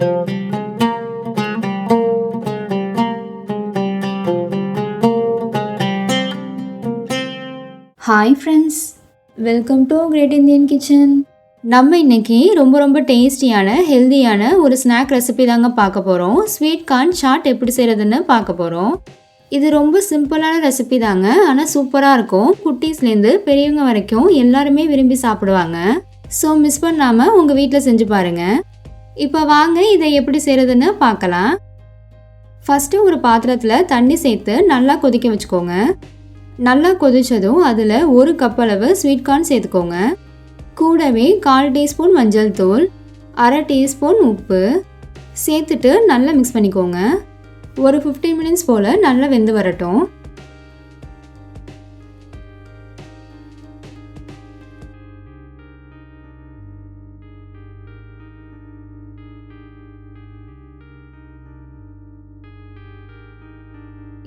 Hi friends, welcome to great Indian kitchen. நம்ம இன்றைக்கி ரொம்ப டேஸ்டியான ஹெல்தியான ஒரு ஸ்நாக் ரெசிபி தாங்க பார்க்க போகிறோம். ஸ்வீட் கார்ன் சாட் எப்படி செய்கிறதுன்னு பார்க்க போகிறோம். இது ரொம்ப சிம்பிளான ரெசிபி தாங்க, ஆனால் சூப்பராக இருக்கும். குட்டீஸ்லேருந்து பெரியவங்க வரைக்கும் எல்லாருமே விரும்பி சாப்பிடுவாங்க. ஸோ மிஸ் பண்ணாமல் உங்கள் வீட்டில் செஞ்சு பாருங்கள். இப்போ வாங்க இதை எப்படி செய்கிறதுன்னு பார்க்கலாம். ஃபஸ்ட்டு ஒரு பாத்திரத்தில் தண்ணி சேர்த்து நல்லா கொதிக்க வச்சுக்கோங்க. நல்லா கொதிச்சதும் அதில் 1 கப் அளவு ஸ்வீட் கார்ன் சேர்த்துக்கோங்க. கூடவே 1/4 டீஸ்பூன் மஞ்சள் தூள், 1/2 டீஸ்பூன் உப்பு சேர்த்துட்டு நல்லா மிக்ஸ் பண்ணிக்கோங்க. ஒரு 15 மினிட்ஸ் போல் நல்லா வெந்து வரட்டும்.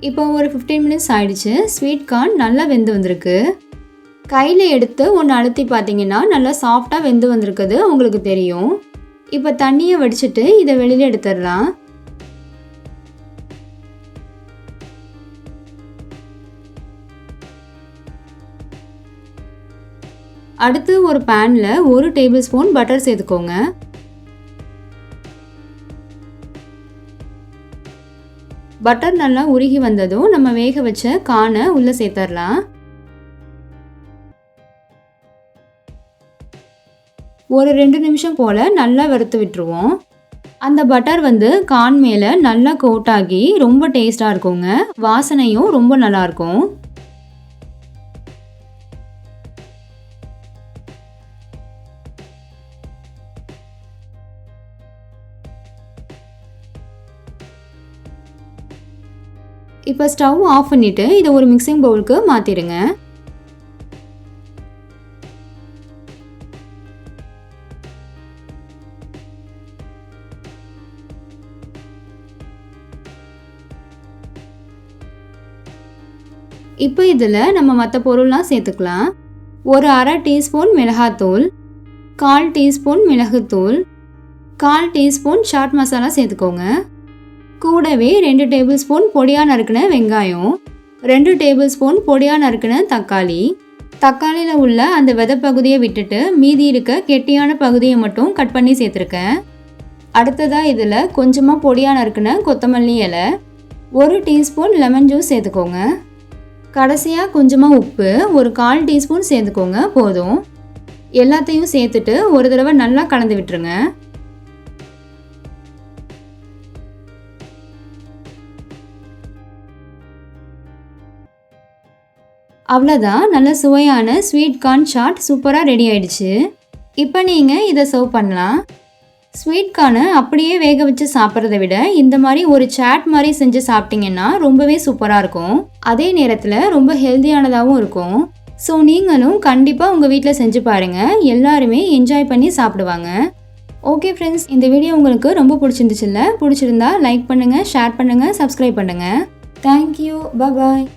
இப்போ ஒரு 15 மினிட்ஸ் ஆயிடுச்சு. ஸ்வீட் கார்ன் நல்லா வெந்து வந்திருக்கு. கையில் எடுத்து ஒன்று அழுத்தி பார்த்தீங்கன்னா நல்லா சாஃப்டாக வெந்து வந்திருக்குது உங்களுக்கு தெரியும். இப்போ தண்ணியை வடிச்சிட்டு இதை வெளியில் எடுத்துடலாம். அடுத்து ஒரு பேனில் 1 டேபிள் ஸ்பூன் பட்டர் சேர்த்துக்கோங்க. பட்டர் நல்லா உருகி வந்ததும் நம்ம வேக வச்ச கார்னை உள்ளே சேர்த்துடலாம். ஒரு 2 நிமிஷம் போல் நல்லா வறுத்து விட்டுருவோம். அந்த பட்டர் கார்ன் மேலே நல்லா கோட் ஆகி ரொம்ப டேஸ்டாக இருக்குங்க. வாசனையும் ரொம்ப நல்லாயிருக்கும். இப்போ ஸ்டவ் ஆஃப் பண்ணிவிட்டு இதை ஒரு மிக்சிங் பவுலுக்கு மாற்றிடுங்க. இப்போ இதில் நம்ம மற்ற பொருள்லாம் சேர்த்துக்கலாம். ஒரு 1/2 டீஸ்பூன் மிளகாத்தூள், 1/4 டீஸ்பூன் மிளகுத்தூள், 1/4 டீஸ்பூன் சாட் மசாலா சேர்த்துக்கோங்க. கூடவே 2 டேபிள் ஸ்பூன் பொடியாக நறுக்கின வெங்காயம், 2 டேபிள் ஸ்பூன் பொடியாக நறுக்கின தக்காளி. தக்காளியில் உள்ள அந்த விதை பகுதியை விட்டுட்டு மீதி இருக்க கெட்டியான பகுதியை மட்டும் கட் பண்ணி சேர்த்துருக்கேன். அடுத்ததாக இதில் கொஞ்சமாக பொடியாக நறுக்கின கொத்தமல்லி இலை, 1 டீஸ்பூன் லெமன் ஜூஸ் சேர்த்துக்கோங்க. கடைசியாக கொஞ்சமாக உப்பு ஒரு 1/4 டீஸ்பூன் சேர்த்துக்கோங்க போதும். எல்லாத்தையும் சேர்த்துட்டு ஒரு தடவை நல்லா கலந்து விட்டுருங்க. அவ்வளோதான், நல்ல சுவையான ஸ்வீட் கார்ன் சாட் சூப்பராக ரெடி ஆயிடுச்சு. இப்போ நீங்கள் இதை சர்வ் பண்ணலாம். ஸ்வீட் கார்னை அப்படியே வேக வச்சு சாப்பிட்றத விட இந்த மாதிரி ஒரு சாட் மாதிரி செஞ்சு சாப்பிட்டிங்கன்னா ரொம்பவே சூப்பராக இருக்கும். அதே நேரத்தில் ரொம்ப ஹெல்த்தியானதாகவும் இருக்கும். ஸோ நீங்களும் கண்டிப்பாக உங்கள் வீட்டில் செஞ்சு பாருங்கள். எல்லாருமே என்ஜாய் பண்ணி சாப்பிடுவாங்க. ஓகே ஃப்ரெண்ட்ஸ், இந்த வீடியோ உங்களுக்கு ரொம்ப பிடிச்சிருந்துச்சுல்ல? பிடிச்சிருந்தா லைக் பண்ணுங்கள், ஷேர் பண்ணுங்கள், சப்ஸ்கிரைப் பண்ணுங்கள். தேங்க்யூ, பாய்.